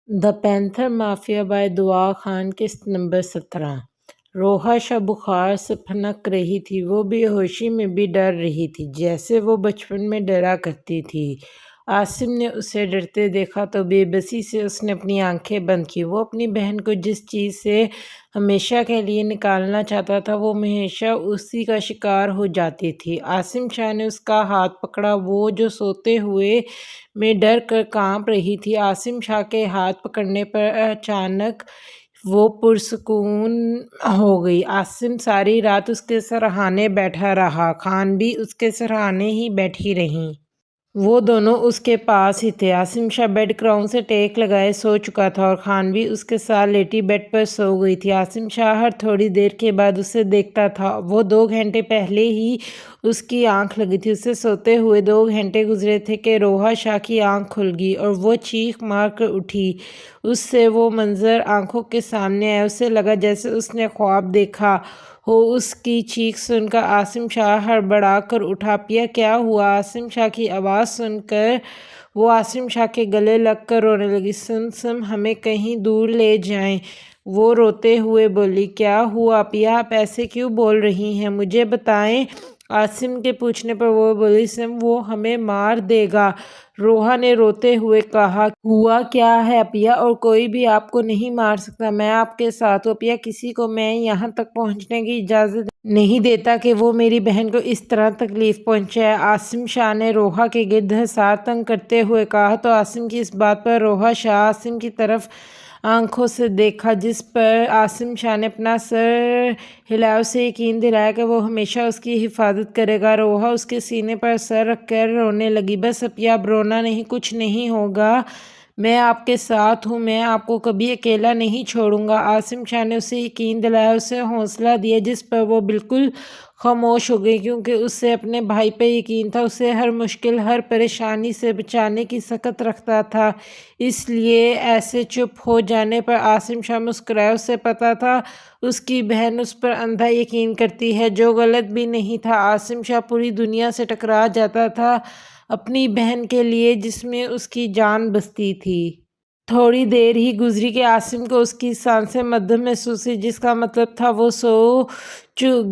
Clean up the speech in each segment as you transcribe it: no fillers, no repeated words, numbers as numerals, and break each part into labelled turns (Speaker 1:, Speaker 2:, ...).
Speaker 1: The panther mafia by دعا خان قسط number 17۔ روحا شب بخار سے پھنک رہی تھی، وہ بے ہوشی میں بھی ڈر رہی تھی جیسے وہ بچپن میں ڈرا کرتی تھی۔ عاصم نے اسے ڈرتے دیکھا تو بے بسی سے اس نے اپنی آنکھیں بند کی۔ وہ اپنی بہن کو جس چیز سے ہمیشہ کے لیے نکالنا چاہتا تھا وہ ہمیشہ اسی کا شکار ہو جاتی تھی۔ عاصم شاہ نے اس کا ہاتھ پکڑا، وہ جو سوتے ہوئے میں ڈر کر کانپ رہی تھی۔ عاصم شاہ کے ہاتھ پکڑنے پر اچانک وہ پرسکون ہو گئی۔ عاصم ساری رات اس کے سرہانے بیٹھا رہا، خان بھی اس کے سرہانے ہی بیٹھی رہیں۔ وہ دونوں اس کے پاس ہی تھے۔ عاصم شاہ بیڈ کراؤن سے ٹیک لگائے سو چکا تھا اور خان بھی اس کے ساتھ لیٹی بیڈ پر سو گئی تھی۔ عاصم شاہ ہر تھوڑی دیر کے بعد اسے دیکھتا تھا۔ وہ 2 گھنٹے پہلے ہی اس کی آنکھ لگی تھی۔ اسے سوتے ہوئے 2 گھنٹے گزرے تھے کہ روحا شاہ کی آنکھ کھل گئی اور وہ چیخ مار کر اٹھی۔ اس سے وہ منظر آنکھوں کے سامنے آیا۔ اسے لگا جیسے اس نے خواب دیکھا ہو۔ اس کی چیخ سن کر عاصم شاہ ہڑبڑا کر اٹھا۔ پیا کیا ہوا؟ عاصم شاہ کی آواز سن کر وہ عاصم شاہ کے گلے لگ کر رونے لگی۔ سم ہمیں کہیں دور لے جائیں، وہ روتے ہوئے بولی۔ کیا ہوا پیا، آپ ایسے کیوں بول رہی ہیں؟ مجھے بتائیں۔ عاصم کے پوچھنے پر وہ بولی، سم وہ ہمیں مار دے گا۔ روحا نے روتے ہوئے کہا، ہوا کیا ہے پیا، اور کوئی بھی آپ کو نہیں مار سکتا، میں آپ کے ساتھ ہوں۔ پیا کسی کو میں یہاں تک پہنچنے کی اجازت نہیں دیتا کہ وہ میری بہن کو اس طرح تکلیف پہنچائے۔ عاصم شاہ نے روحا کے گرد حصار تنگ کرتے ہوئے کہا تو عاصم کی اس بات پر روحا شاہ عاصم کی طرف آنکھوں سے دیکھا، جس پر عاصم شاہ نے اپنا سر ہلایا، اسے یقین دلایا کہ وہ ہمیشہ اس کی حفاظت کرے گا۔ روحا اس کے سینے پر سر رکھ کر رونے لگی۔ بس اپیا، اب رونا نہیں، کچھ نہیں ہوگا، میں آپ کے ساتھ ہوں، میں آپ کو کبھی اکیلا نہیں چھوڑوں گا۔ عاصم شاہ نے اسے یقین دلایا، اسے حوصلہ دیا، جس پر وہ بالکل خاموش ہو گئی، کیونکہ اسے اپنے بھائی پر یقین تھا۔ اسے ہر مشکل، ہر پریشانی سے بچانے کی سخت رکھتا تھا، اس لیے ایسے چپ ہو جانے پر عاصم شاہ مسکرایا۔ اسے پتہ تھا اس کی بہن اس پر اندھا یقین کرتی ہے، جو غلط بھی نہیں تھا۔ عاصم شاہ پوری دنیا سے ٹکرا جاتا تھا اپنی بہن کے لیے، جس میں اس کی جان بستی تھی۔ تھوڑی دیر ہی گزری کہ عاصم کو اس کی سانسیں مدھم محسوس ہوئی، جس کا مطلب تھا وہ سو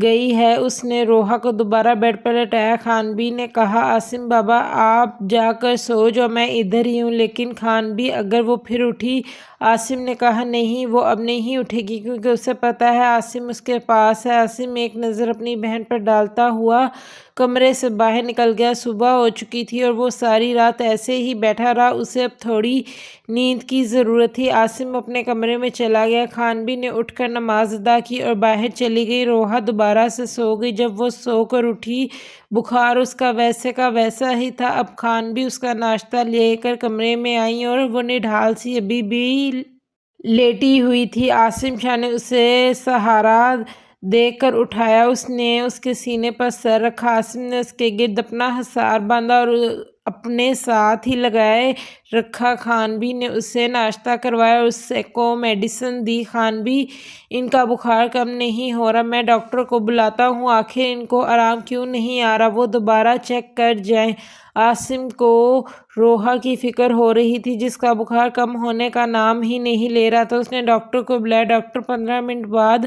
Speaker 1: گئی ہے۔ اس نے روحا کو دوبارہ بیڈ پر لٹایا۔ خان بھی نے کہا، عاصم بابا آپ جا کر سو جاؤ، میں ادھر ہی ہوں۔ لیکن خان بھی، اگر وہ پھر اٹھی؟ عاصم نے کہا، نہیں، وہ اب نہیں اٹھے گی، کیونکہ اسے پتہ ہے عاصم اس کے پاس ہے۔ عاصم ایک نظر اپنی بہن پر ڈالتا ہوا کمرے سے باہر نکل گیا۔ صبح ہو چکی تھی اور وہ ساری رات ایسے ہی بیٹھا رہا۔ اسے اب تھوڑی نیند کی ضرورت تھی۔ عاصم اپنے کمرے میں چلا گیا۔ خان بھی نے اٹھ کر نماز ادا کی اور باہر چلی گئی۔ روحا دوبارہ سے سو گئی۔ جب وہ سو کر اٹھی، بخار اس کا ویسے کا ویسا ہی تھا۔ اب خان بھی اس کا ناشتہ لے کر کمرے میں آئی اور وہ نڈھال سی ابھی بھی لیٹی ہوئی تھی۔ عاصم شاہ نے اسے سہارا دے کر اٹھایا۔ اس نے اس کے سینے پر سر رکھا۔ عاصم نے اس کے گرد اپنا حصار باندھا اور اپنے ساتھ ہی لگائے رکھا۔ خان بھی نے اسے ناشتہ کروایا اور اس کو میڈیسن دی۔ خان بھی، ان کا بخار کم نہیں ہو رہا، میں ڈاکٹر کو بلاتا ہوں، آخر ان کو آرام کیوں نہیں آ رہا، وہ دوبارہ چیک کر جائیں۔ عاصم کو روحا کی فکر ہو رہی تھی، جس کا بخار کم ہونے کا نام ہی نہیں لے رہا تھا۔ اس نے ڈاکٹر کو بلایا۔ ڈاکٹر 15 منٹ بعد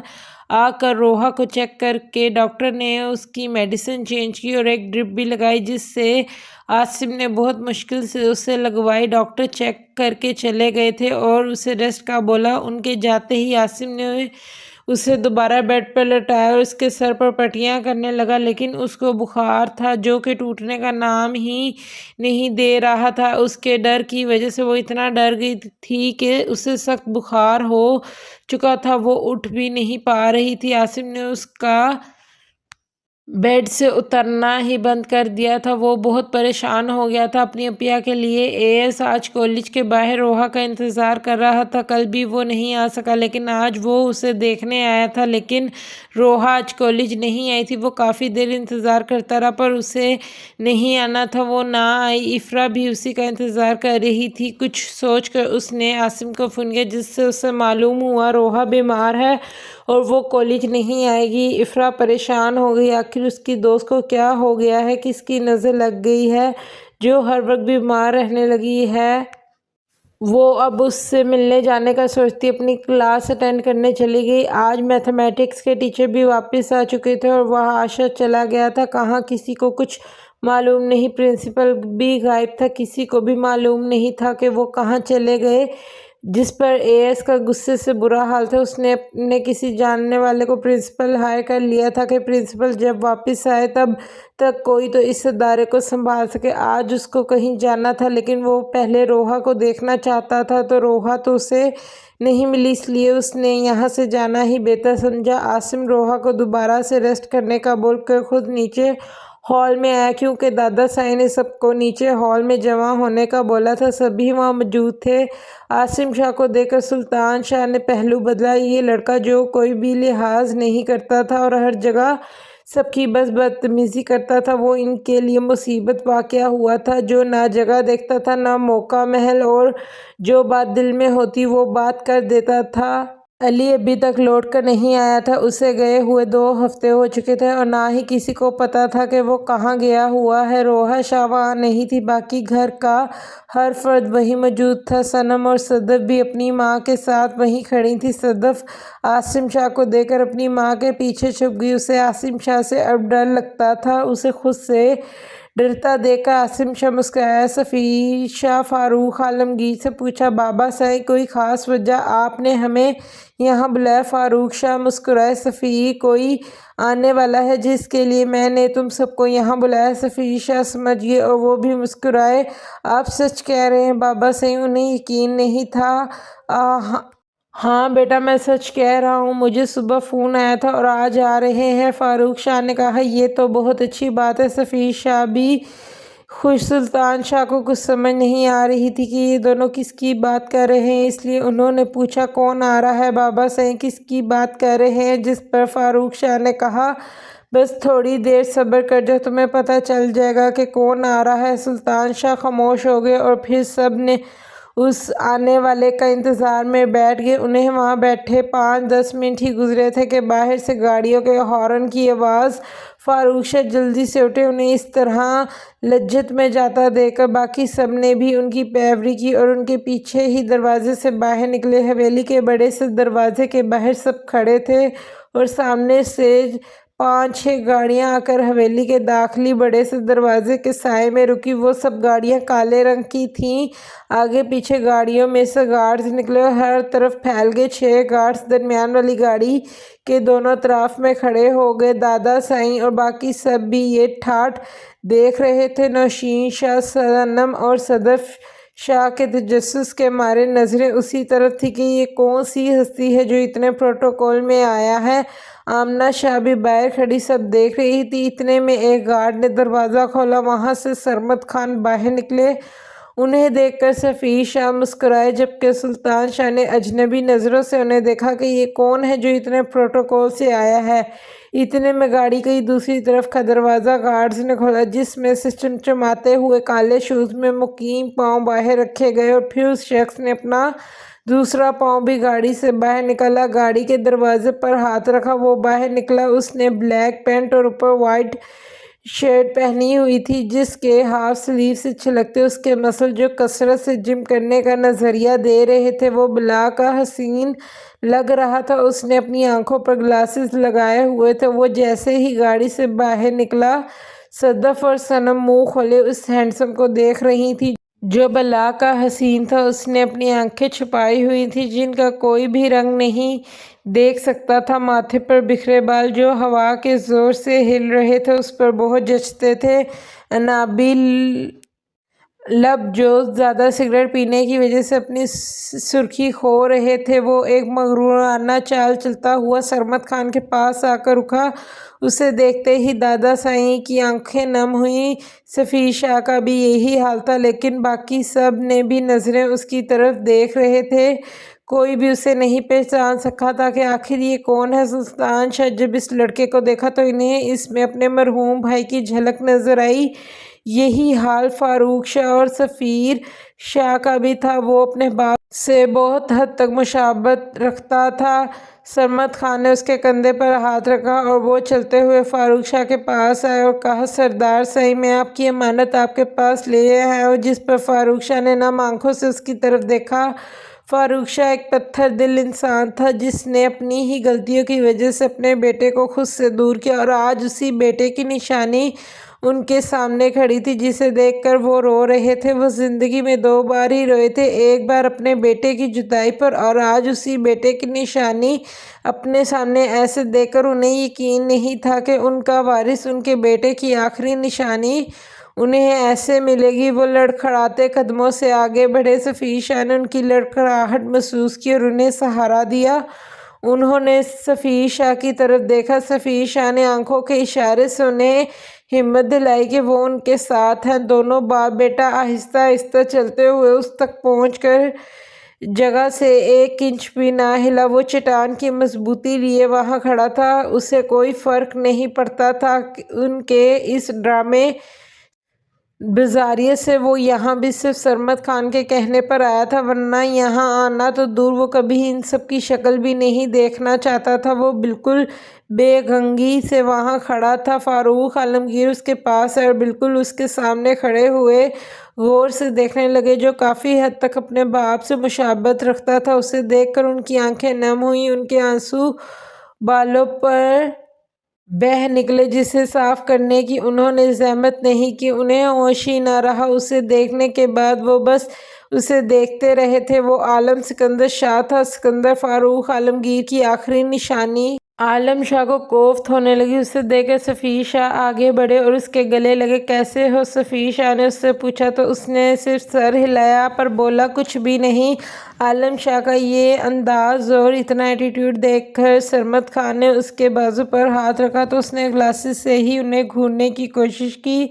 Speaker 1: آ کر روحا کو چیک کر کے ڈاکٹر نے اس کی میڈیسن چینج کی اور ایک ڈرپ بھی لگائی، جس سے عاصم نے بہت مشکل سے اسے لگوائی۔ ڈاکٹر چیک کر کے چلے گئے تھے اور اسے ریسٹ کا بولا۔ ان کے جاتے ہی عاصم نے اسے دوبارہ بیڈ پر لٹایا اور اس کے سر پر پٹیاں کرنے لگا، لیکن اس کو بخار تھا جو کہ ٹوٹنے کا نام ہی نہیں دے رہا تھا۔ اس کے ڈر کی وجہ سے وہ اتنا ڈر گئی تھی کہ اسے سخت بخار ہو چکا تھا، وہ اٹھ بھی نہیں پا رہی تھی۔ عاصم نے اس کا بیڈ سے اترنا ہی بند کر دیا تھا۔ وہ بہت پریشان ہو گیا تھا اپنی اپیا کے لیے۔ ایس آج کالج کے باہر روحا کا انتظار کر رہا تھا۔ کل بھی وہ نہیں آ سکا، لیکن آج وہ اسے دیکھنے آیا تھا۔ لیکن روحا آج کالج نہیں آئی تھی۔ وہ کافی دیر انتظار کرتا رہا پر اسے نہیں آنا تھا، وہ نہ آئی۔ افرا بھی اسی کا انتظار کر رہی تھی۔ کچھ سوچ کر اس نے عاصم کو فون کیا، جس سے اسے معلوم ہوا روحا بیمار ہے اور وہ کالج نہیں آئے گی۔ افرا پریشان ہو گئی، آخر اس کی دوست کو کیا ہو گیا ہے، کس کی نظر لگ گئی ہے جو ہر وقت بیمار رہنے لگی ہے۔ وہ اب اس سے ملنے جانے کا سوچتی اپنی کلاس اٹینڈ کرنے چلی گئی۔ آج میتھمیٹکس کے ٹیچر بھی واپس آ چکے تھے اور وہ عاشق چلا گیا تھا۔ کہاں کسی کو کچھ معلوم نہیں، پرنسپل بھی غائب تھا، کسی کو بھی معلوم نہیں تھا کہ وہ کہاں چلے گئے۔ جس پر ایس کا غصے سے برا حال تھا۔ اس نے اپنے کسی جاننے والے کو پرنسپل ہائر کر لیا تھا کہ پرنسپل جب واپس آئے تب تک کوئی تو اس ادارے کو سنبھال سکے۔ آج اس کو کہیں جانا تھا لیکن وہ پہلے روحا کو دیکھنا چاہتا تھا تو روحا تو اسے نہیں ملی، اس لیے اس نے یہاں سے جانا ہی بہتر سمجھا۔ عاصم روحا کو دوبارہ سے ریسٹ کرنے کا بول کر خود نیچے ہال میں آیا کیونکہ دادا سائی نے سب کو نیچے ہال میں جمع ہونے کا بولا تھا۔ سبھی وہاں موجود تھے۔ عاصم شاہ کو دیکھ کر سلطان شاہ نے پہلو بدلا۔ یہ لڑکا جو کوئی بھی لحاظ نہیں کرتا تھا اور ہر جگہ سب کی بس بدتمیزی کرتا تھا، وہ ان کے لیے مصیبت واقع ہوا تھا۔ جو نہ جگہ دیکھتا تھا نہ موقع محل، اور جو بات دل میں ہوتی وہ بات کر دیتا تھا۔ علی ابھی تک لوٹ کر نہیں آیا تھا، اسے گئے ہوئے 2 ہفتے ہو چکے تھے اور نہ ہی کسی کو پتا تھا کہ وہ کہاں گیا ہوا ہے۔ روحا شاہ وہاں نہیں تھی، باقی گھر کا ہر فرد وہیں موجود تھا۔ صنم اور صدف بھی اپنی ماں کے ساتھ وہیں کھڑی تھی۔ صدف عاصم شاہ کو دیکھ کر اپنی ماں کے پیچھے چھپ گئی۔ اسے عاصم شاہ سے اب ڈر لگتا تھا، اسے خود سے ڈرتا دیکھ کر عاصم شاہ مسکرایا۔ صفی شاہ فاروق عالمگیر سے پوچھا، بابا سائیں کوئی خاص وجہ آپ نے ہمیں یہاں بلایا؟ فاروق شاہ مسکرائے، صفی کوئی آنے والا ہے جس کے لیے میں نے تم سب کو یہاں بلایا؟ صفی شاہ سمجھ گئے اور وہ بھی مسکرائے، آپ سچ کہہ رہے ہیں بابا سائیں؟ انہیں یقین نہیں تھا۔ ہاں بیٹا میں سچ کہہ رہا ہوں، مجھے صبح فون آیا تھا اور آج آ رہے ہیں۔ فاروق شاہ نے کہا، یہ تو بہت اچھی بات ہے۔ صفی شاہ بھی خوش۔ سلطان شاہ کو کچھ سمجھ نہیں آ رہی تھی کہ یہ دونوں کس کی بات کر رہے ہیں، اس لیے انہوں نے پوچھا، کون آ رہا ہے بابا سائیں؟ کس کی بات کر رہے ہیں؟ جس پر فاروق شاہ نے کہا، بس تھوڑی دیر صبر کر جاؤ، تمہیں پتہ چل جائے گا کہ کون آ رہا ہے۔ سلطان شاہ خاموش ہو گئے اور پھر سب نے اس آنے والے کا انتظار میں بیٹھ گئے۔ انہیں وہاں بیٹھے 5-10 منٹ ہی گزرے تھے کہ باہر سے گاڑیوں کے ہارن کی آواز۔ فاروق شاہ جلدی سے اٹھے، انہیں اس طرح لجت میں جاتا دیکھ کر باقی سب نے بھی ان کی پیروی کی اور ان کے پیچھے ہی دروازے سے باہر نکلے۔ حویلی کے بڑے سے دروازے کے باہر سب کھڑے تھے اور سامنے سے 5-6 گاڑیاں آ کر حویلی کے داخلی بڑے سے دروازے کے سائے میں رکی۔ وہ سب گاڑیاں کالے رنگ کی تھیں۔ آگے پیچھے گاڑیوں میں سے گارڈز نکلے اور ہر طرف پھیل گئے۔ 6 گارڈز درمیان والی گاڑی کے دونوں طرف میں کھڑے ہو گئے۔ دادا سائیں اور باقی سب بھی یہ ٹھاٹھ دیکھ رہے تھے۔ نوشین شاہ، صنم اور صدف شاہ کے تجسس کے مارے نظریں اسی طرف تھیں کہ یہ کون سی ہستی ہے جو اتنے پروٹوکول میں آیا ہے۔ آمنہ شاہ بھی باہر کھڑی سب دیکھ رہی تھی۔ اتنے میں ایک گارڈ نے دروازہ کھولا، وہاں سے سرمد خان باہر نکلے۔ انہیں دیکھ کر صفی شاہ مسکرائے، جبکہ سلطان شاہ نے اجنبی نظروں سے انہیں دیکھا کہ یہ کون ہے جو اتنے پروٹوکول سے آیا ہے۔ اتنے میں گاڑی کی دوسری طرف کا دروازہ گارڈز نے کھولا، جس میں سے چمچماتے ہوئے کالے شوز میں مقیم پاؤں باہر رکھے گئے اور پھر اس شخص نے اپنا دوسرا پاؤں بھی گاڑی سے باہر نکالا، گاڑی کے دروازے پر ہاتھ رکھا، وہ باہر نکلا۔ اس نے بلیک پینٹ اور اوپر وائٹ شرٹ پہنی ہوئی تھی جس کے ہاف سلیو سے چھلکتے اس کے مسل جو کثرت سے جم کرنے کا نظریہ دے رہے تھے، وہ بلا کا حسین لگ رہا تھا۔ اس نے اپنی آنکھوں پر گلاسز لگائے ہوئے تھے۔ وہ جیسے ہی گاڑی سے باہر نکلا، صدف اور صنم منہ کھولے اس ہینڈسم کو دیکھ رہی تھیں جو بلا کا حسین تھا۔ اس نے اپنی آنکھیں چھپائی ہوئی تھیں جن کا کوئی بھی رنگ نہیں دیکھ سکتا تھا۔ ماتھے پر بکھرے بال جو ہوا کے زور سے ہل رہے تھے اس پر بہت جچتے تھے۔ انابی لب جو زیادہ سگریٹ پینے کی وجہ سے اپنی سرخی کھو رہے تھے۔ وہ ایک مغرورانہ چال چلتا ہوا سرمد خان کے پاس آ کر رکا۔ اسے دیکھتے ہی دادا سائیں کی آنکھیں نم ہوئیں۔ صفی شاہ کا بھی یہی حال تھا، لیکن باقی سب نے بھی نظریں اس کی طرف دیکھ رہے تھے۔ کوئی بھی اسے نہیں پہچان سکا تھا کہ آخر یہ کون ہے۔ سلطان شاہ جب اس لڑکے کو دیکھا تو انہیں اس میں اپنے مرحوم بھائی کی جھلک نظر آئی۔ یہی حال فاروق شاہ اور سفیر شاہ کا بھی تھا۔ وہ اپنے باپ سے بہت حد تک مشابہت رکھتا تھا۔ سرمد خان نے اس کے کندھے پر ہاتھ رکھا اور وہ چلتے ہوئے فاروق شاہ کے پاس آئے اور کہا، سردار صحیح میں آپ کی امانت آپ کے پاس لیے آیا ہوں۔ جس پر فاروق شاہ نے نم آنکھوں سے اس کی طرف دیکھا۔ فاروق شاہ ایک پتھر دل انسان تھا جس نے اپنی ہی غلطیوں کی وجہ سے اپنے بیٹے کو خود سے دور کیا، اور آج اسی بیٹے کی نشانی ان کے سامنے کھڑی تھی جسے دیکھ کر وہ رو رہے تھے۔ وہ زندگی میں 2 بار ہی روئے تھے، ایک بار اپنے بیٹے کی جدائی پر اور آج اسی بیٹے کی نشانی اپنے سامنے۔ ایسے دیکھ کر انہیں یقین نہیں تھا کہ ان کا وارث ان کے بیٹے کی آخری نشانی انہیں ایسے ملے گی۔ وہ لڑکھڑاتے قدموں سے آگے بڑھے۔ سفیر شاہ نے ان کی لڑکھڑاہٹ محسوس کی اور انہیں سہارا دیا۔ انہوں نے سفیر شاہ کی طرف دیکھا۔ سفیر شاہ نے آنکھوں کے اشارے سے انہیں ہمت دلائی کہ وہ ان کے ساتھ ہیں۔ دونوں باپ بیٹا آہستہ آہستہ چلتے ہوئے اس تک پہنچ کر جگہ سے 1 انچ بھی نہ ہلا۔ وہ چٹان کی مضبوطی لیے وہاں کھڑا تھا۔ اسے کوئی فرق نہیں پڑتا تھا ان کے اس ڈرامے بازاریت سے۔ وہ یہاں بھی صرف سرمد خان کے کہنے پر آیا تھا، ورنہ یہاں آنا تو دور وہ کبھی ان سب کی شکل بھی نہیں دیکھنا چاہتا تھا۔ وہ بالکل بے گنگی سے وہاں کھڑا تھا۔ فاروق عالمگیر اس کے پاس آئے اور بالکل اس کے سامنے کھڑے ہوئے غور سے دیکھنے لگے، جو کافی حد تک اپنے باپ سے مشابہت رکھتا تھا۔ اسے دیکھ کر ان کی آنکھیں نم ہوئیں، ان کے آنسو بالوں پر بہہ نکلے جسے صاف کرنے کی انہوں نے زحمت نہیں کی۔ انہیں ہوش ہی نہ رہا۔ اسے دیکھنے کے بعد وہ بس اسے دیکھتے رہے تھے۔ وہ عالم سکندر شاہ تھا۔ سکندر فاروق عالمگیر کی آخری نشانی۔ عالم شاہ کو کوفت ہونے لگی۔ اسے دیکھ کر سفیر شاہ آگے بڑھے اور اس کے گلے لگے۔ کیسے ہو؟ سفیر شاہ نے اس سے پوچھا تو اس نے صرف سر ہلایا پر بولا کچھ بھی نہیں۔ عالم شاہ کا یہ انداز اور اتنا ایٹیٹیوڈ دیکھ کر سرمد خان نے اس کے بازو پر ہاتھ رکھا تو اس نے گلاسز سے ہی انہیں گھورنے کی کوشش کی،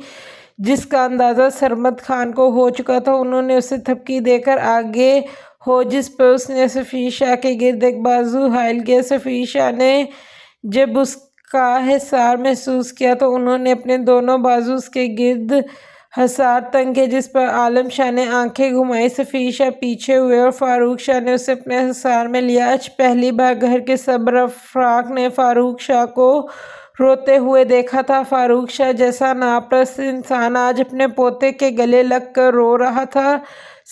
Speaker 1: جس کا اندازہ سرمد خان کو ہو چکا تھا۔ انہوں نے اسے تھپکی دے کر آگے ہو، جس پر اس نے سفیر شاہ کے گرد ایک بازو حائل کیا۔ سفیر شاہ نے جب اس کا حصار محسوس کیا تو انہوں نے اپنے دونوں بازو اس کے گرد حصار تنگ کیے، جس پر عالم شاہ نے آنکھیں گھمائیں۔ سفیر شاہ پیچھے ہوئے اور فاروق شاہ نے اسے اپنے حصار میں لیا۔ آج پہلی بار گھر کے سب افراد نے فاروق شاہ کو روتے ہوئے دیکھا تھا۔ فاروق شاہ جیسا ناپرست انسان آج اپنے پوتے کے گلے لگ کر رو رہا تھا۔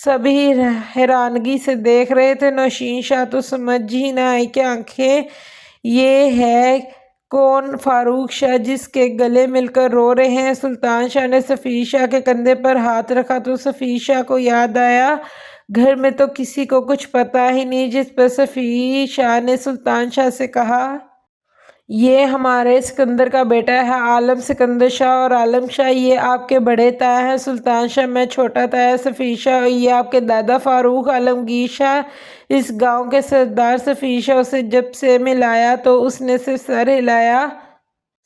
Speaker 1: سبھی حیرانگی سے دیکھ رہے تھے۔ نوشین شاہ تو سمجھ ہی نہ آئی کہ آخر یہ ہے کون فاروق شاہ جس کے گلے مل کر رو رہے ہیں۔ سلطان شاہ نے سفیر شاہ کے کندھے پر ہاتھ رکھا تو سفیر شاہ کو یاد آیا گھر میں تو کسی کو کچھ پتا ہی نہیں، جس پر سفیر شاہ نے سلطان شاہ سے کہا، یہ ہمارے سکندر کا بیٹا ہے، عالم سکندر شاہ، اور عالم شاہ یہ آپ کے بڑے تایا ہیں۔ سلطان شاہ میں چھوٹا تایا۔ سفیر شاہ یہ آپ کے دادا فاروق عالمگیر شاہ اس گاؤں کے سردار۔ سفیر شاہ اسے جب سے ملایا تو اس نے صرف سر ہلایا۔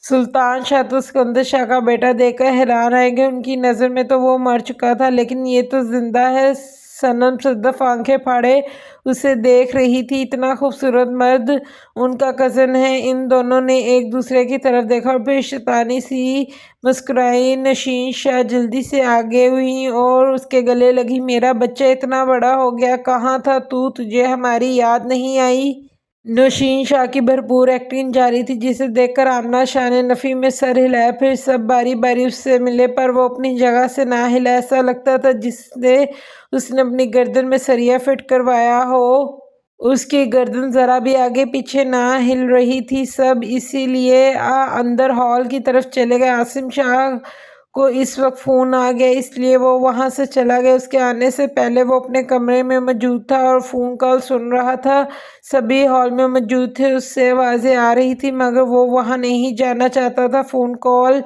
Speaker 1: سلطان شاہ تو سکندر شاہ کا بیٹا دیکھ کر حیران رہ گئے۔ ان کی نظر میں تو وہ مر چکا تھا، لیکن یہ تو زندہ ہے۔ صنم صدف آنکھیں پھاڑے اسے دیکھ رہی تھی۔ اتنا خوبصورت مرد ان کا کزن ہے۔ ان دونوں نے ایک دوسرے کی طرف دیکھا اور پھر شیطانی سی مسکرائیں۔ نوشین شاہ جلدی سے آگے ہوئیں اور اس کے گلے لگی، میرا بچہ اتنا بڑا ہو گیا، کہاں تھا تو؟ تجھے ہماری یاد نہیں آئی؟ نوشین شاہ کی بھرپور ایکٹنگ جاری تھی، جسے دیکھ کر آمنہ شاہ نے نفی میں سر ہلایا۔ پھر سب باری باری اس سے ملے پر وہ اپنی جگہ سے نہ ہلا۔ ایسا لگتا تھا جیسے اس نے اپنی گردن میں سریا فٹ کروایا ہو۔ اس کی گردن ذرا بھی آگے پیچھے نہ ہل رہی تھی۔ سب اسی لیے اندر ہال کی طرف چلے گئے۔ عاصم شاہ کو اس وقت فون آ گیا، اس لیے وہ وہاں سے چلا گیا۔ اس کے آنے سے پہلے وہ اپنے کمرے میں موجود تھا اور فون کال سن رہا تھا۔ سبھی ہال میں موجود تھے۔ اس سے آوازیں آ رہی تھیں مگر وہ وہاں نہیں جانا چاہتا تھا۔ فون کال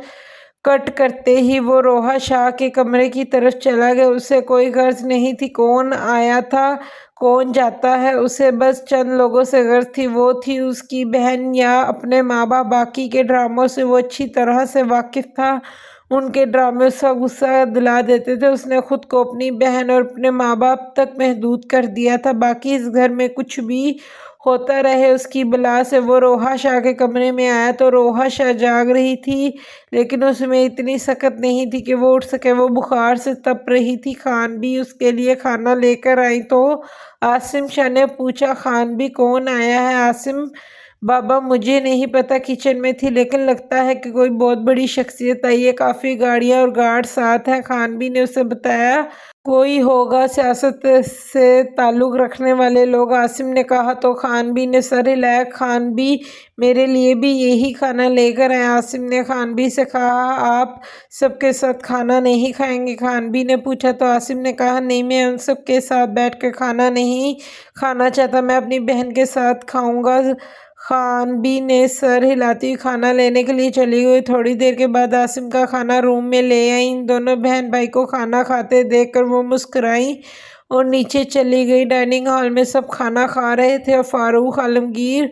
Speaker 1: کٹ کرتے ہی وہ روحا شاہ کے کمرے کی طرف چلا گیا۔ اسے کوئی غرض نہیں تھی کون آیا تھا کون جاتا ہے، اسے بس چند لوگوں سے غرض تھی۔ وہ تھی اس کی بہن یا اپنے ماں باپ۔ باقی کے ڈراموں سے وہ اچھی طرح سے واقف تھا۔ ان کے ڈرامے اس کا غصہ دلا دیتے تھے۔ اس نے خود کو اپنی بہن اور اپنے ماں باپ تک محدود کر دیا تھا۔ باقی اس گھر میں کچھ بھی ہوتا رہے اس کی بلا سے۔ وہ روحا شاہ کے کمرے میں آیا تو روحا شاہ جاگ رہی تھی، لیکن اس میں اتنی سکت نہیں تھی کہ وہ اٹھ سکے۔ وہ بخار سے تپ رہی تھی۔ خان بھی اس کے لیے کھانا لے کر آئی تو عاصم شاہ نے پوچھا، خان بھی کون آیا ہے؟ عاصم: بابا مجھے نہیں پتا، کچن میں تھی، لیکن لگتا ہے کہ کوئی بہت بڑی شخصیت آئی ہے، کافی گاڑیاں اور گارڈ ساتھ ہیں۔ خان بھی نے اسے بتایا کوئی ہوگا، سیاست سے تعلق رکھنے والے لوگ۔ عاصم نے کہا تو خان بھی نے سر ہلایا۔ خان بھی: میرے لیے بھی یہی کھانا لے کر آئیں۔ عاصم نے خان بھی سے کہا، آپ سب کے ساتھ کھانا نہیں کھائیں گے؟ خان بھی نے پوچھا تو عاصم نے کہا، نہیں، میں ان سب کے ساتھ بیٹھ کر کھانا نہیں کھانا چاہتا، میں اپنی بہن کے ساتھ کھاؤں گا۔ خان بھی نے سر ہلاتی ہوئی کھانا لینے کے لیے چلی گئی۔ تھوڑی دیر کے بعد عاصم کا کھانا روم میں لے آئی۔ ان دونوں بہن بھائی کو کھانا کھاتے دیکھ کر وہ مسکرائیں اور نیچے چلی گئی۔ ڈائننگ ہال میں سب کھانا کھا رہے تھے اور فاروق عالمگیر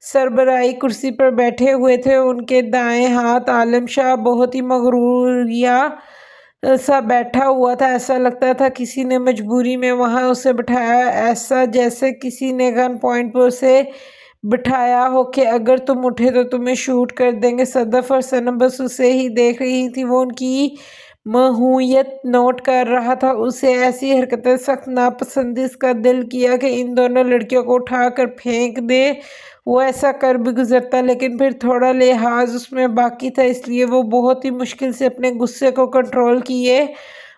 Speaker 1: سربراہی کرسی پر بیٹھے ہوئے تھے۔ ان کے دائیں ہاتھ عالم شاہ بہت ہی مغروریہ سا بیٹھا ہوا تھا۔ ایسا لگتا تھا کسی نے مجبوری میں وہاں اسے بٹھایا، ایسا جیسے کسی نے گن پوائنٹ پر اسے بٹھایا ہو کہ اگر تم اٹھے تو تمہیں شوٹ کر دیں گے۔ صدف اور صنم بس اسے ہی دیکھ رہی تھی۔ وہ ان کی ماہویت نوٹ کر رہا تھا۔ اسے ایسی حرکتیں سخت ناپسند تھی۔ اس کا دل کیا کہ ان دونوں لڑکیوں کو اٹھا کر پھینک دے۔ وہ ایسا کر بھی گزرتا، لیکن پھر تھوڑا لحاظ اس میں باقی تھا، اس لیے وہ بہت ہی مشکل سے اپنے غصے کو کنٹرول کیے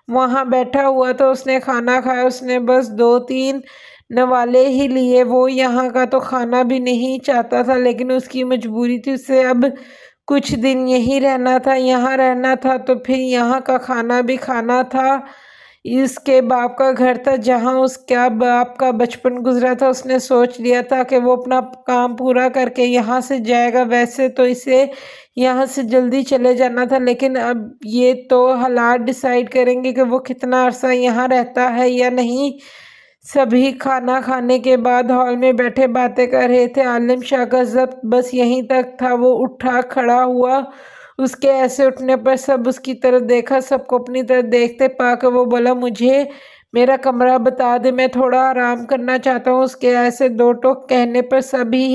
Speaker 1: وہاں بیٹھا ہوا تھا۔ اس نے کھانا کھایا، اس نے بس 2-3 نوالے ہی لیے۔ وہ یہاں کا تو کھانا بھی نہیں چاہتا تھا، لیکن اس کی مجبوری تھی، اسے اب کچھ دن یہیں رہنا تھا۔ یہاں رہنا تھا تو پھر یہاں کا کھانا بھی کھانا تھا۔ اس کے باپ کا گھر تھا جہاں اس کا باپ کا بچپن گزرا تھا۔ اس نے سوچ لیا تھا کہ وہ اپنا کام پورا کر کے یہاں سے جائے گا۔ ویسے تو اسے یہاں سے جلدی چلے جانا تھا، لیکن اب یہ تو حالات ڈیسائیڈ کریں گے کہ وہ کتنا عرصہ یہاں رہتا ہے یا نہیں۔ سبھی کھانا کھانے کے بعد ہال میں بیٹھے باتیں کر رہے تھے۔ عالم شاہ کا ضبط بس یہیں تک تھا۔ وہ اٹھا کھڑا ہوا۔ اس کے ایسے اٹھنے پر سب اس کی طرف دیکھا۔ سب کو اپنی طرف دیکھتے پا کر وہ بولا، مجھے میرا کمرہ بتا دے، میں تھوڑا آرام کرنا چاہتا ہوں۔ اس کے ایسے دو ٹوک کہنے پر سبھی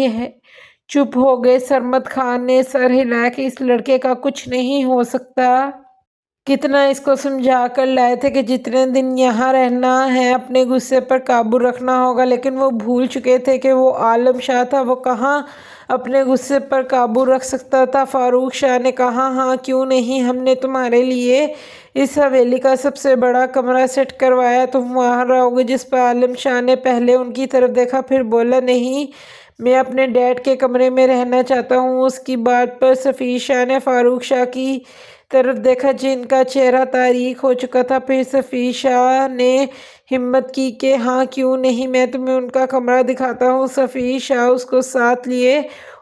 Speaker 1: چپ ہو گئے۔ سرمد خان نے سر ہلایا کہ اس لڑکے کا کچھ نہیں ہو سکتا۔ کتنا اس کو سمجھا کر لائے تھے کہ جتنے دن یہاں رہنا ہے اپنے غصے پر قابو رکھنا ہوگا، لیکن وہ بھول چکے تھے کہ وہ عالم شاہ تھا۔ وہ کہاں اپنے غصے پر قابو رکھ سکتا تھا؟ فاروق شاہ نے کہا، ہاں کیوں نہیں، ہم نے تمہارے لیے اس حویلی کا سب سے بڑا کمرہ سیٹ کروایا، تم وہاں رہو گے۔ جس پر عالم شاہ نے پہلے ان کی طرف دیکھا، پھر بولا، نہیں، میں اپنے ڈیڈ کے کمرے میں رہنا چاہتا ہوں۔ اس کی بات پر سفیر شاہ نے فاروق شاہ کی طرف دیکھا جن کا چہرہ تاریک ہو چکا تھا۔ پھر سفیر شاہ نے ہمت کی کہ ہاں کیوں نہیں، میں تمہیں ان کا کمرہ دکھاتا ہوں۔ سفیر شاہ اس کو ساتھ لیے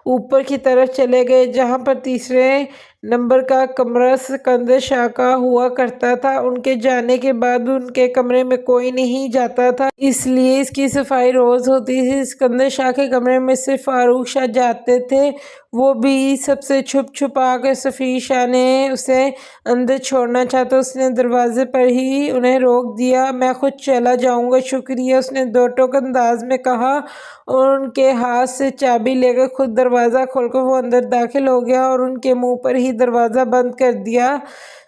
Speaker 1: اوپر کی طرف چلے گئے، جہاں پر تیسرے نمبر کا کمرہ سکندر شاہ کا ہوا کرتا تھا۔ ان کے جانے کے بعد ان کے کمرے میں کوئی نہیں جاتا تھا، اس لیے اس کی صفائی روز ہوتی تھی۔ سکندر شاہ کے کمرے میں صرف فاروق شاہ جاتے تھے، وہ بھی سب سے چھپ چھپ آ کر۔ سفیر شاہ نے اسے اندر چھوڑنا چاہا تو اس نے دروازے پر ہی انہیں روک دیا۔ میں خود چلا جاؤں گا، شکریہ، اس نے دو ٹوک انداز میں کہا اور ان کے ہاتھ سے چابی لے کر خود دروازہ کھول کر وہ اندر داخل ہو گیا اور ان کے منہ پر ہی دروازہ بند کر دیا۔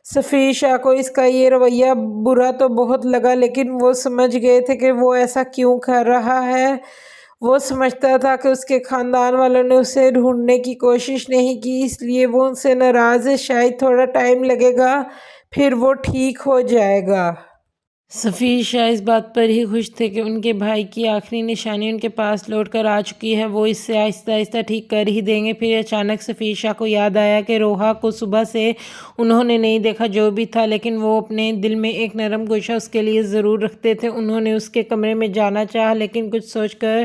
Speaker 1: سفیر شاہ کو اس کا یہ رویہ برا تو بہت لگا، لیکن وہ سمجھ گئے تھے کہ وہ ایسا کیوں کر رہا ہے۔ وہ سمجھتا تھا کہ اس کے خاندان والوں نے اسے ڈھونڈنے کی کوشش نہیں کی، اس لیے وہ ان سے ناراض ہے۔ شاید تھوڑا ٹائم لگے گا، پھر وہ ٹھیک ہو جائے گا۔ سفیر شاہ اس بات پر ہی خوش تھے کہ ان کے بھائی کی آخری نشانی ان کے پاس لوٹ کر آ چکی ہے، وہ اسے آہستہ آہستہ ٹھیک کر ہی دیں گے۔ پھر اچانک سفیر شاہ کو یاد آیا کہ روحا کو صبح سے انہوں نے نہیں دیکھا۔ جو بھی تھا، لیکن وہ اپنے دل میں ایک نرم گوشہ اس کے لیے ضرور رکھتے تھے۔ انہوں نے اس کے کمرے میں جانا چاہا، لیکن کچھ سوچ کر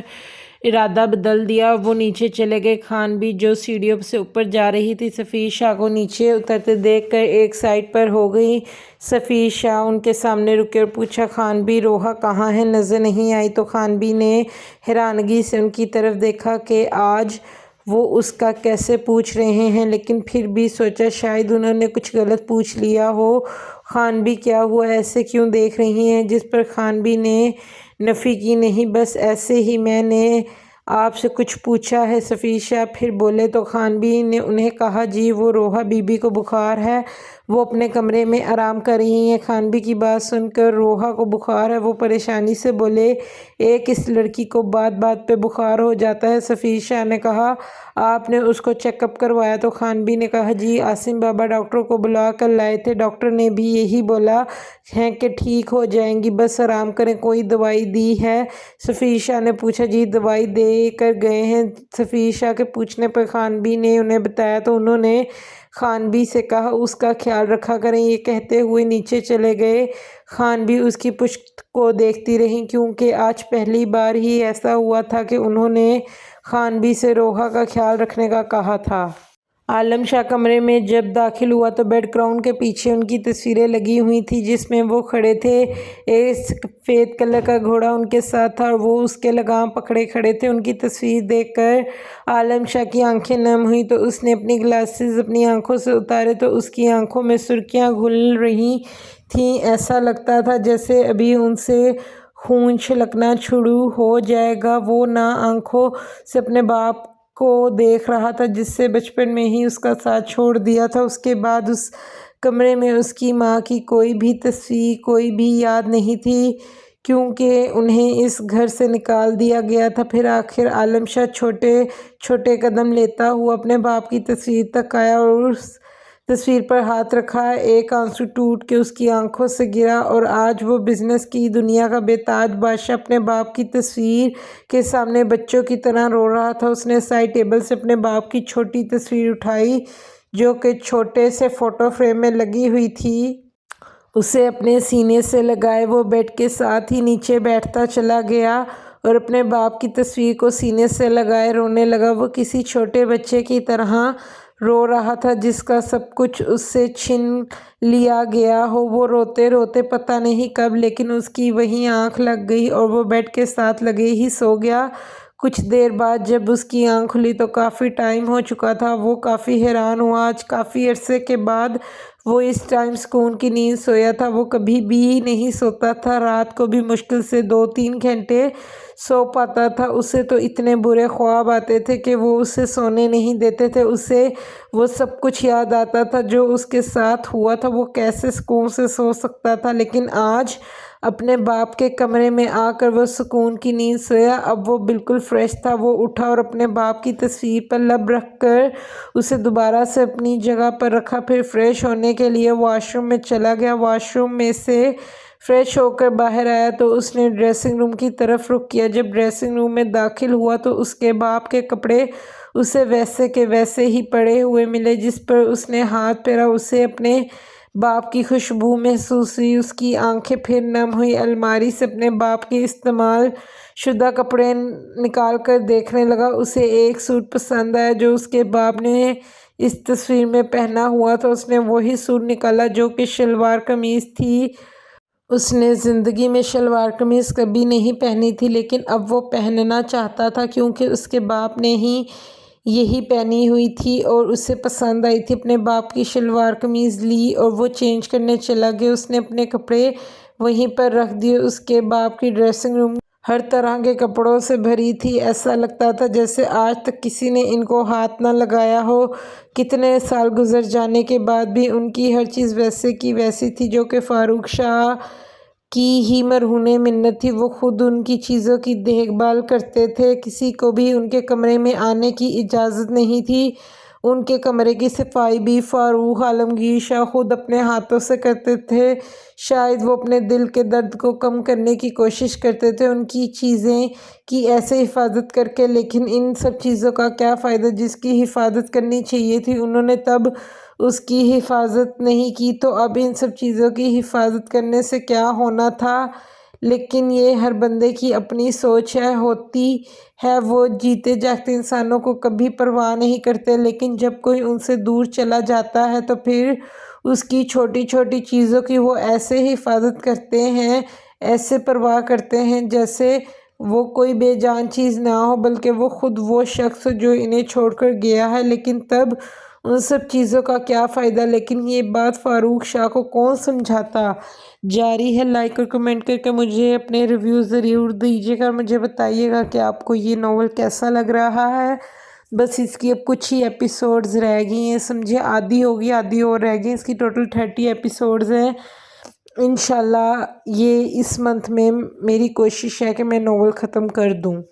Speaker 1: ارادہ بدل دیا۔ وہ نیچے چلے گئے۔ خان بھی جو سیڑھیوں سے اوپر جا رہی تھی، سفیر شاہ کو نیچے اترتے دیکھ کر ایک سائڈ پر ہو گئی۔ سفیر شاہ ان کے سامنے رکے اور پوچھا، خان بھی، روحا کہاں ہے؟ نظر نہیں آئی؟ تو خان بھی نے حیرانگی سے ان کی طرف دیکھا کہ آج وہ اس کا کیسے پوچھ رہے ہیں، لیکن پھر بھی سوچا شاید انہوں نے کچھ غلط پوچھ لیا ہو۔ خانبی کیا ہوا، ایسے کیوں دیکھ رہی ہیں؟ جس پر خانبی نے نفی کی، نہیں بس ایسے ہی، میں نے آپ سے کچھ پوچھا ہے۔ سفیر شاہ پھر بولے تو خانبی نے انہیں کہا جی وہ روحا بی بی کو بخار ہے، وہ اپنے کمرے میں آرام کر رہی ہیں۔ خانبی کی بات سن کر روحا کو بخار ہے، وہ پریشانی سے بولے ایک اس لڑکی کو بات بات پہ بخار ہو جاتا ہے۔ سفیر شاہ نے کہا آپ نے اس کو چیک اپ کروایا؟ تو خانبی نے کہا جی عاصم بابا ڈاکٹر کو بلا کر لائے تھے، ڈاکٹر نے بھی یہی بولا ہے کہ ٹھیک ہو جائیں گی، بس آرام کریں۔ کوئی دوائی دی ہے؟ سفیر شاہ نے پوچھا جی دوائی دے کر گئے ہیں۔ سفیر شاہ کے پوچھنے پر خانبی نے انہیں بتایا تو انہوں نے خانبی سے کہا اس کا خیال رکھا کریں، یہ کہتے ہوئے نیچے چلے گئے۔ خانبی اس کی پشت کو دیکھتی رہیں، کیونکہ آج پہلی بار ہی ایسا ہوا تھا کہ انہوں نے خانبی سے روحا کا خیال رکھنے کا کہا تھا۔ عالم شاہ کمرے میں جب داخل ہوا تو بیڈ گراؤنڈ کے پیچھے ان کی تصویریں لگی ہوئی تھیں جس میں وہ کھڑے تھے، ایک سفید کلر کا گھوڑا ان کے ساتھ تھا اور وہ اس کے لگام پکڑے کھڑے تھے۔ ان کی تصویر دیکھ کر عالم شاہ کی آنکھیں نم ہوئیں تو اس نے اپنی گلاسز اپنی آنکھوں سے اتارے تو اس کی آنکھوں میں سرخیاں گھل رہی تھیں، ایسا لگتا تھا جیسے ابھی ان سے خون چھلکنا شروع ہو جائے گا۔ وہ نہ آنکھوں سے اپنے باپ کو دیکھ رہا تھا جس سے بچپن میں ہی اس کا ساتھ چھوڑ دیا تھا۔ اس کے بعد اس کمرے میں اس کی ماں کی کوئی بھی تصویر، کوئی بھی یاد نہیں تھی، کیونکہ انہیں اس گھر سے نکال دیا گیا تھا۔ پھر آخر عالم شاہ چھوٹے چھوٹے قدم لیتا ہوا اپنے باپ کی تصویر تک آیا اور اس تصویر پر ہاتھ رکھا۔ ایک آنسو ٹوٹ کے اس کی آنکھوں سے گرا اور آج وہ بزنس کی دنیا کا بے تاج بادشاہ اپنے باپ کی تصویر کے سامنے بچوں کی طرح رو رہا تھا۔ اس نے سائڈ ٹیبل سے اپنے باپ کی چھوٹی تصویر اٹھائی جو کہ چھوٹے سے فوٹو فریم میں لگی ہوئی تھی۔ اسے اپنے سینے سے لگائے وہ بیڈ کے ساتھ ہی نیچے بیٹھتا چلا گیا اور اپنے باپ کی تصویر کو سینے سے لگائے رونے لگا۔ وہ کسی چھوٹے بچے کی طرح رو رہا تھا جس کا سب کچھ اس سے چھین لیا گیا ہو۔ وہ روتے روتے پتہ نہیں کب لیکن اس کی وہیں آنکھ لگ گئی اور وہ بیڈ کے ساتھ لگے ہی سو گیا۔ کچھ دیر بعد جب اس کی آنکھ کھلی تو کافی ٹائم ہو چکا تھا۔ وہ کافی حیران ہوا، آج کافی عرصے کے بعد وہ اس ٹائم سکون کی نیند سویا تھا۔ وہ کبھی بھی نہیں سوتا تھا، رات کو بھی مشکل سے 2-3 گھنٹے سو پاتا تھا۔ اسے تو اتنے برے خواب آتے تھے کہ وہ اسے سونے نہیں دیتے تھے۔ اسے وہ سب کچھ یاد آتا تھا جو اس کے ساتھ ہوا تھا۔ وہ کیسے سکون سے سو سکتا تھا؟ لیکن آج اپنے باپ کے کمرے میں آ کر وہ سکون کی نیند سویا۔ اب وہ بالکل فریش تھا۔ وہ اٹھا اور اپنے باپ کی تصویر پر لب رکھ کر اسے دوبارہ سے اپنی جگہ پر رکھا، پھر فریش ہونے کے لیے واش روم میں چلا گیا۔ واش روم میں سے فریش ہو کر باہر آیا تو اس نے ڈریسنگ روم کی طرف رخ کیا۔ جب ڈریسنگ روم میں داخل ہوا تو اس کے باپ کے کپڑے اسے ویسے کے ویسے ہی پڑے ہوئے ملے جس پر اس نے ہاتھ پھیرا۔ اسے اپنے باپ کی خوشبو محسوس ہوئی، اس کی آنکھیں پھر نم ہوئیں۔ الماری سے اپنے باپ کے استعمال شدہ کپڑے نکال کر دیکھنے لگا۔ اسے ایک سوٹ پسند آیا جو اس کے باپ نے اس تصویر میں پہنا ہوا تھا۔ اس نے وہی سوٹ نکالا جو کہ شلوار قمیض تھی۔ اس نے زندگی میں شلوار قمیض کبھی نہیں پہنی تھی لیکن اب وہ پہننا چاہتا تھا کیونکہ اس کے باپ نے ہی یہی پہنی ہوئی تھی اور اسے پسند آئی تھی۔ اپنے باپ کی شلوار قمیض لی اور وہ چینج کرنے چلا گیا۔ اس نے اپنے کپڑے وہیں پر رکھ دیے۔ اس کے باپ کی ڈریسنگ روم ہر طرح کے کپڑوں سے بھری تھی، ایسا لگتا تھا جیسے آج تک کسی نے ان کو ہاتھ نہ لگایا ہو۔ کتنے سال گزر جانے کے بعد بھی ان کی ہر چیز ویسے کی ویسی تھی جو کہ فاروق شاہ کی ہی مرہون منت تھی۔ وہ خود ان کی چیزوں کی دیکھ بھال کرتے تھے، کسی کو بھی ان کے کمرے میں آنے کی اجازت نہیں تھی۔ ان کے کمرے کی صفائی بھی فاروق عالمگیر شاہ خود اپنے ہاتھوں سے کرتے تھے۔ شاید وہ اپنے دل کے درد کو کم کرنے کی کوشش کرتے تھے ان کی چیزیں کی ایسے حفاظت کر کے، لیکن ان سب چیزوں کا کیا فائدہ؟ جس کی حفاظت کرنی چاہیے تھی انہوں نے تب اس کی حفاظت نہیں کی، تو اب ان سب چیزوں کی حفاظت کرنے سے کیا ہونا تھا؟ لیکن یہ ہر بندے کی اپنی سوچ ہوتی ہے، وہ جیتے جاگتے انسانوں کو کبھی پرواہ نہیں کرتے، لیکن جب کوئی ان سے دور چلا جاتا ہے تو پھر اس کی چھوٹی چھوٹی چیزوں کی وہ ایسے حفاظت کرتے ہیں، ایسے پرواہ کرتے ہیں جیسے وہ کوئی بے جان چیز نہ ہو بلکہ وہ خود وہ شخص جو انہیں چھوڑ کر گیا ہے، لیکن تب ان سب چیزوں کا کیا فائدہ؟ لیکن یہ بات فاروق شاہ کو کون سمجھاتا؟ جاری ہے۔ لائک اور کمنٹ کر کے مجھے اپنے ریویو ضرور دیجیے گا، مجھے بتائیے گا کہ آپ کو یہ ناول کیسا لگ رہا ہے۔ بس اس کی اب کچھ ہی ایپیسوڈز رہ گئی ہیں، سمجھے آدھی ہوگی، آدھی اور رہ گئی، اس کی ٹوٹل 30 ایپیسوڈز ہیں۔ انشاءاللہ یہ اس منتھ میں میری کوشش ہے کہ میں ناول ختم کر دوں۔